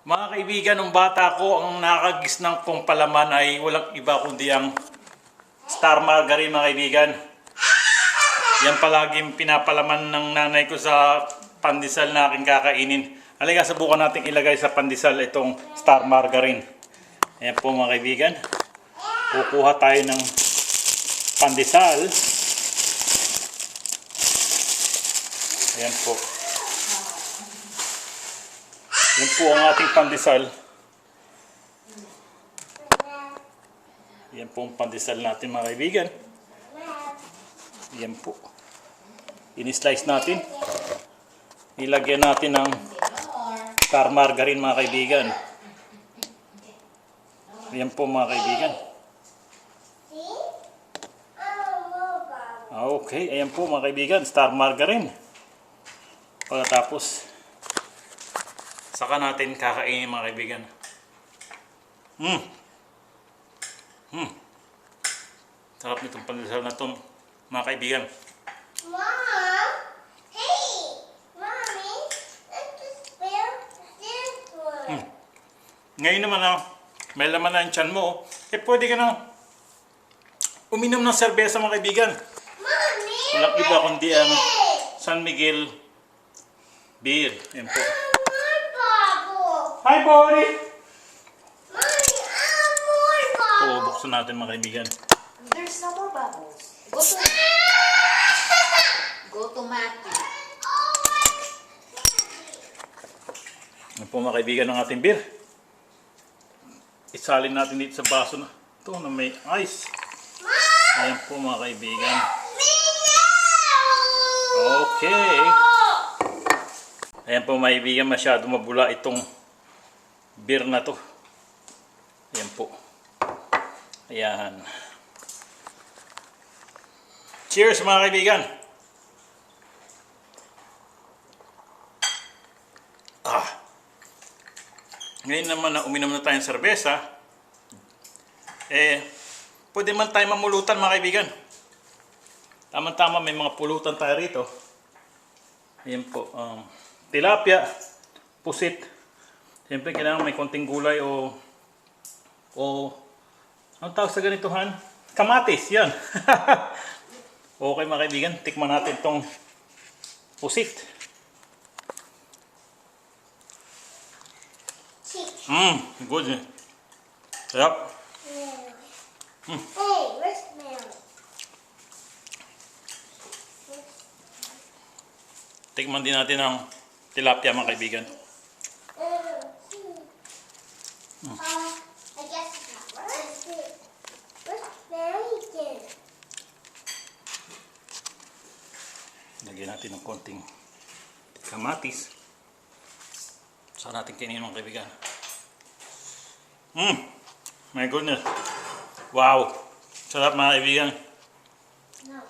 Mga kaibigan, nung bata ko, ang nakagisnang kong palaman ay walang iba kundi ang Star Margarine, mga kaibigan. Yan palaging pinapalaman ng nanay ko sa pandesal na aking kakainin. Halika, subukan natin ilagay sa pandesal itong Star Margarine. Ayan po mga kaibigan. Kukuha tayo ng pandesal. Ayan po. Yan po ang ating pandesal. Yan po ang pandesal natin mga kaibigan. Yan po. In-slice natin. Ilagyan natin ng Star Margarine mga kaibigan. Yan po mga kaibigan. Okay, ayan po mga kaibigan, Star Margarine. Pagkatapos saka natin kakainin mga kaibigan. Sarap nitong pandesal na ito mga kaibigan. Mom! Hey! Mommy! Let's spell this one. Ngayon naman may laman na yung tiyan mo. Pwede ka na uminom ng serbesa mga kaibigan. Mommy! Walang iba kundi ang San Miguel beer. Yan po. More bubble! Hi, boy! Mommy, more bubble! Buksan natin mga kaibigan. There's no more bubbles. Go to Matthew. Yan po mga kaibigan ng ating beer. Isalin natin dito sa baso na ito na may ice. Ayan po mga kaibigan. Okay. Ayan po mga kaibigan, masyado mabula itong beer na to. Ayan po. Ayan. Cheers mga kaibigan. Ngayon naman na uminom na tayong serbesa, pwede man tayo mamulutan mga kaibigan. Tama-tama may mga pulutan tayo rito. Ayan po, tilapia, pusit. Siyempre kailangan may konting gulay o anong tawag sa ganituhan? Kamatis, yan. Okay mga kaibigan, tikman natin itong pusit. Good. Sarap. Hey, where's milk? Tikman din natin ang tilapia mga kaibigan. I guess it's not. Where's bacon? Lagyan natin ng konting kamatis. Saka natin kainin mga kaibigan. My goodness. Wow. Sarap mga kaibigan. No.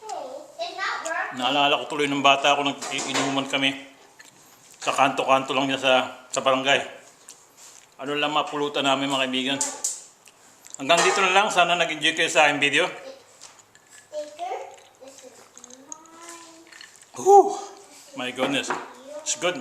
Hey, it's not working. Naalala ko tuloy ng bata ako nag-inuman kami. Sa kanto-kanto lang niya sa barangay. Ano lang mapulutan namin mga kaibigan. Hanggang dito na lang. Sana nag-enjoy kayo sa aking video. Sticker, this is mine. Whew. My goodness. It's good.